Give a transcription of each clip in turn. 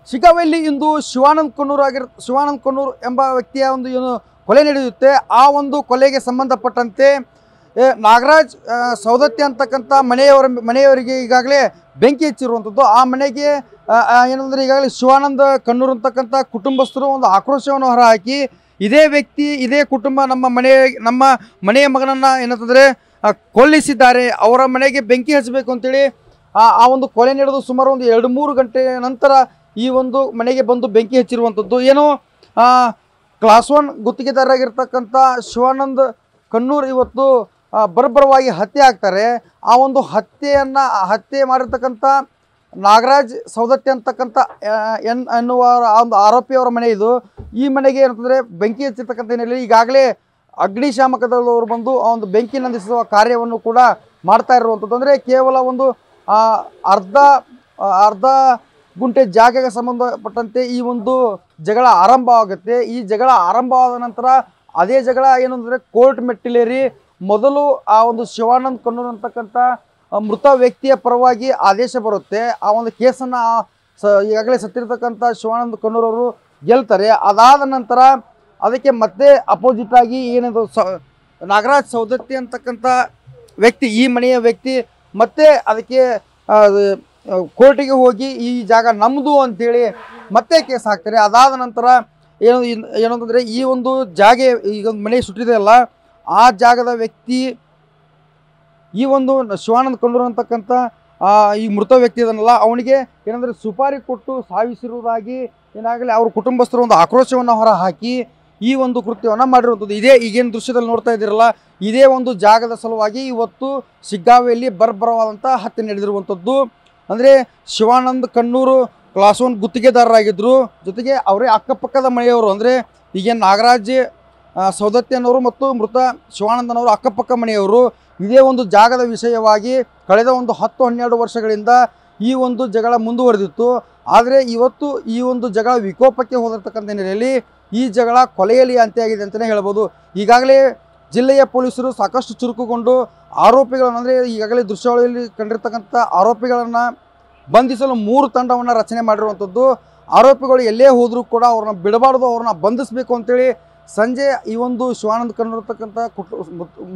ಶಿಗ್ಗಾವಿಯಲ್ಲಿ ಇಂದು ಶಿವಾನಂದ್ ಕೊಣ್ಣೂರು ಎಂಬ ವ್ಯಕ್ತಿಯ ಒಂದು ಏನು ಕೊಲೆ ನಡೆಯುತ್ತೆ. ಆ ಒಂದು ಕೊಲೆಗೆ ಸಂಬಂಧಪಟ್ಟಂತೆ ನಾಗರಾಜ್ ಸೌದತ್ತಿ ಅಂತಕ್ಕಂಥ ಮನೆಯವರಿಗೆ ಈಗಾಗಲೇ ಬೆಂಕಿ ಹಚ್ಚಿರುವಂಥದ್ದು. ಆ ಮನೆಗೆ ಏನಂದರೆ ಈಗಾಗಲೇ ಶಿವಾನಂದ ಕಣ್ಣೂರು ಅಂತಕ್ಕಂಥ ಕುಟುಂಬಸ್ಥರು ಒಂದು ಆಕ್ರೋಶವನ್ನು ಹೊರಹಾಕಿ ಇದೇ ವ್ಯಕ್ತಿ ಇದೇ ಕುಟುಂಬ ನಮ್ಮ ಮನೆಯ ಮಗನನ್ನು ಏನಂತಂದರೆ ಕೊಲ್ಲಿಸಿದ್ದಾರೆ, ಅವರ ಮನೆಗೆ ಬೆಂಕಿ ಹಚ್ಚಬೇಕು ಅಂತೇಳಿ ಆ ಒಂದು ಕೊಲೆ ನಡೆದು ಸುಮಾರು ಒಂದು 2-3 ಗಂಟೆ ನಂತರ ಈ ಒಂದು ಮನೆಗೆ ಬಂದು ಬೆಂಕಿ ಹಚ್ಚಿರುವಂಥದ್ದು. ಏನೋ ಕ್ಲಾಸ್ 1 ಗುತ್ತಿಗೆದಾರರಾಗಿರ್ತಕ್ಕಂಥ ಶಿವಾನಂದ್ ಕಣ್ಣೂರು ಇವತ್ತು ಬರ್ಬರವಾಗಿ ಹತ್ಯೆ ಆಗ್ತಾರೆ. ಆ ಒಂದು ಹತ್ಯೆ ಮಾಡಿರ್ತಕ್ಕಂಥ ನಾಗರಾಜ್ ಸೌದತ್ತಿ ಅಂತಕ್ಕಂಥ ಎನ್ನುವ ಒಂದು ಆರೋಪಿಯವರ ಮನೆ ಇದು. ಈ ಮನೆಗೆ ಏನಂತಂದರೆ ಬೆಂಕಿ ಹಚ್ಚಿರ್ತಕ್ಕಂಥ ಹಿನ್ನೆಲೆಯಲ್ಲಿ ಈಗಾಗಲೇ ಅಗ್ನಿಶಾಮಕ ದಳದವರು ಬಂದು ಆ ಒಂದು ಬೆಂಕಿ ನಂದಿಸುವ ಕಾರ್ಯವನ್ನು ಕೂಡ ಮಾಡ್ತಾ ಇರುವಂಥದ್ದು. ಅಂದರೆ ಕೇವಲ ಒಂದು ಅರ್ಧ ಗುಂಟೆ ಜಾಗಕ್ಕೆ ಸಂಬಂಧಪಟ್ಟಂತೆ ಈ ಒಂದು ಜಗಳ ಆರಂಭ ಆಗುತ್ತೆ. ಈ ಜಗಳ ಆರಂಭವಾದ ನಂತರ ಅದೇ ಜಗಳ ಏನು ಅಂದರೆ ಕೋರ್ಟ್ ಮೆಟ್ಟಿಲೇರಿ ಮೊದಲು ಆ ಒಂದು ಶಿವಾನಂದ್ ಕಣ್ಣೂರು ಅಂತಕ್ಕಂಥ ಮೃತ ವ್ಯಕ್ತಿಯ ಪರವಾಗಿ ಆದೇಶ ಬರುತ್ತೆ. ಆ ಒಂದು ಕೇಸನ್ನು ಈಗಾಗಲೇ ಸತ್ತಿರ್ತಕ್ಕಂಥ ಶಿವಾನಂದ್ ಕಣ್ಣೂರವರು ಗೆಲ್ತಾರೆ. ಅದಾದ ನಂತರ ಅದಕ್ಕೆ ಮತ್ತೆ ಅಪೋಸಿಟ್ ಆಗಿ ಏನದು ನಾಗರಾಜ್ ಸೌದತ್ತಿ ಅಂತಕ್ಕಂಥ ವ್ಯಕ್ತಿ ಈ ಮನೆಯ ವ್ಯಕ್ತಿ ಮತ್ತೆ ಅದಕ್ಕೆ ಕೋರ್ಟಿಗೆ ಹೋಗಿ ಈ ಜಾಗ ನಮ್ಮದು ಅಂಥೇಳಿ ಮತ್ತೆ ಕೇಸ್ ಹಾಕ್ತಾರೆ. ಅದಾದ ನಂತರ ಏನಂತಂದರೆ ಈ ಒಂದು ಜಾಗ ಈಗ ಮನೆ ಸುಟ್ಟಿದೆಯಲ್ಲ ಆ ಜಾಗದ ವ್ಯಕ್ತಿ ಈ ಒಂದು ಶಿವಾನಂದ್ ಕಣ್ಣೂರು ಅಂತಕ್ಕಂಥ ಈ ಮೃತ ವ್ಯಕ್ತಿ ಇದನ್ನಲ್ಲ ಅವನಿಗೆ ಏನಂದರೆ ಸುಪಾರಿ ಕೊಟ್ಟು ಸಾವಿಸಿರುವುದಾಗಿ ಏನಾಗಲಿ ಅವ್ರ ಕುಟುಂಬಸ್ಥರು ಒಂದು ಆಕ್ರೋಶವನ್ನು ಹೊರ ಹಾಕಿ ಈ ಒಂದು ಕೃತ್ಯವನ್ನು ಮಾಡಿರುವಂಥದ್ದು. ಈಗೇನು ದೃಶ್ಯದಲ್ಲಿ ನೋಡ್ತಾ ಇದ್ದೀರಲ್ಲ ಇದೇ ಒಂದು ಜಾಗದ ಸಲುವಾಗಿ ಇವತ್ತು ಶಿಗ್ಗಾವಿಯಲ್ಲಿ ಬರ್ಬರವಾದಂಥ ಹತ್ಯೆ ನಡೆದಿರುವಂಥದ್ದು. ಅಂದರೆ ಶಿವಾನಂದ್ ಕಣ್ಣೂರು ಕ್ಲಾಸ್ 1 ಗುತ್ತಿಗೆದಾರರಾಗಿದ್ದರು, ಜೊತೆಗೆ ಅವರೇ ಅಕ್ಕಪಕ್ಕದ ಮನೆಯವರು. ಅಂದರೆ ಈಗೇನು ನಾಗರಾಜ್ ಸೌದತ್ತಿ ಅನ್ನೋರು ಮತ್ತು ಮೃತ ಶಿವಾನಂದನವರು ಅಕ್ಕಪಕ್ಕ ಮನೆಯವರು. ಇದೇ ಒಂದು ಜಾಗದ ವಿಷಯವಾಗಿ ಕಳೆದ ಒಂದು 10-12 ವರ್ಷಗಳಿಂದ ಈ ಒಂದು ಜಗಳ ಮುಂದುವರೆದಿತ್ತು. ಆದರೆ ಇವತ್ತು ಈ ಒಂದು ಜಗಳ ವಿಕೋಪಕ್ಕೆ ಹೋದಿರ್ತಕ್ಕಂಥ ಹಿನ್ನೆಲೆಯಲ್ಲಿ ಈ ಜಗಳ ಕೊಲೆಯಲ್ಲಿ ಅಂತ್ಯವಾಗಿದೆ ಅಂತಲೇ ಹೇಳ್ಬೋದು. ಈಗಾಗಲೇ ಜಿಲ್ಲೆಯ ಪೊಲೀಸರು ಸಾಕಷ್ಟು ಚುರುಕುಗೊಂಡು ಆರೋಪಿಗಳನ್ನು ಅಂದರೆ ಈಗಾಗಲೇ ದೃಶ್ಯಾವಳಿಯಲ್ಲಿ ಕಂಡಿರ್ತಕ್ಕಂಥ ಆರೋಪಿಗಳನ್ನು ಬಂಧಿಸಲು 3 ತಂಡವನ್ನು ರಚನೆ ಮಾಡಿರುವಂಥದ್ದು. ಆರೋಪಿಗಳು ಎಲ್ಲೇ ಹೋದರೂ ಕೂಡ ಅವ್ರನ್ನ ಬಿಡಬಾರ್ದು, ಅವ್ರನ್ನ ಬಂಧಿಸಬೇಕು ಅಂತೇಳಿ ಸಂಜೆ ಈ ಒಂದು ಶಿವಾನಂದ್ ಕಣ್ಣೂರು ಇರ್ತಕ್ಕಂಥ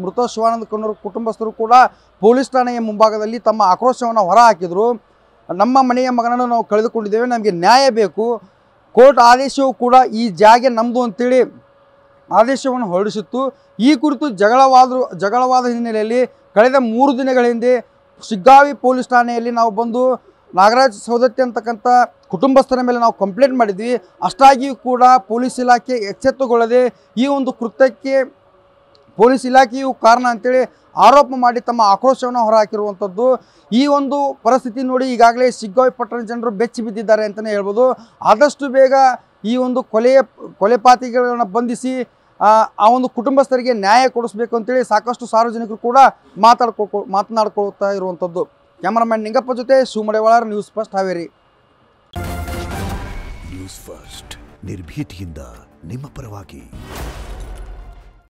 ಮೃತ ಶಿವಾನಂದ್ ಕಣ್ಣೂರು ಕುಟುಂಬಸ್ಥರು ಕೂಡ ಪೊಲೀಸ್ ಠಾಣೆಯ ಮುಂಭಾಗದಲ್ಲಿ ತಮ್ಮ ಆಕ್ರೋಶವನ್ನು ಹೊರ ಹಾಕಿದರು. ನಮ್ಮ ಮನೆಯ ಮಗನನ್ನು ನಾವು ಕಳೆದುಕೊಂಡಿದ್ದೇವೆ, ನಮಗೆ ನ್ಯಾಯ ಬೇಕು. ಕೋರ್ಟ್ ಆದೇಶವು ಕೂಡ ಈ ಜಾಗ ನಮ್ಮದು ಅಂತೇಳಿ ಆದೇಶವನ್ನು ಹೊರಡಿಸಿತ್ತು. ಈ ಕುರಿತು ಜಗಳವಾದ ಹಿನ್ನೆಲೆಯಲ್ಲಿ ಕಳೆದ 3 ದಿನಗಳ ಹಿಂದೆ ಶಿಗ್ಗಾವಿ ಪೊಲೀಸ್ ಠಾಣೆಯಲ್ಲಿ ನಾವು ಬಂದು ನಾಗರಾಜ್ ಸೌದತ್ತಿ ಅಂತಕ್ಕಂಥ ಕುಟುಂಬಸ್ಥರ ಮೇಲೆ ನಾವು ಕಂಪ್ಲೇಂಟ್ ಮಾಡಿದ್ವಿ. ಅಷ್ಟಾಗಿಯೂ ಕೂಡ ಪೊಲೀಸ್ ಇಲಾಖೆ ಎಚ್ಚೆತ್ತುಕೊಳ್ಳದೆ ಈ ಒಂದು ಕೃತ್ಯಕ್ಕೆ ಪೊಲೀಸ್ ಇಲಾಖೆಯು ಕಾರಣ ಅಂತೇಳಿ ಆರೋಪ ಮಾಡಿ ತಮ್ಮ ಆಕ್ರೋಶವನ್ನು ಹೊರಹಾಕಿರುವಂಥದ್ದು. ಈ ಒಂದು ಪರಿಸ್ಥಿತಿ ನೋಡಿ ಈಗಾಗಲೇ ಶಿಗ್ಗಾವಿ ಪಟ್ಟಣ ಜನರು ಬೆಚ್ಚಿ ಬಿದ್ದಿದ್ದಾರೆ ಅಂತಲೇ ಹೇಳ್ಬೋದು. ಆದಷ್ಟು ಬೇಗ ಈ ಒಂದು ಕೊಲೆಪಾತಕಿಗಳನ್ನು ಬಂಧಿಸಿ ಆ ಒಂದು ಕುಟುಂಬಸ್ಥರಿಗೆ ನ್ಯಾಯ ಕೊಡಿಸ್ಬೇಕು ಅಂತೇಳಿ ಸಾಕಷ್ಟು ಸಾರ್ವಜನಿಕರು ಕೂಡ ಮಾತನಾಡ್ಕೊಳ್ತಾ ಇರುವಂಥದ್ದು. ಕ್ಯಾಮರಾಮ್ಯಾನ್ ನಿಂಗಪ್ಪ ಜೊತೆ Shivamadewalar, News First Haveri. News First ನಿರ್ಭೀತಿಯಿಂದ ನಿಮ್ಮ ಪರವಾಗಿ.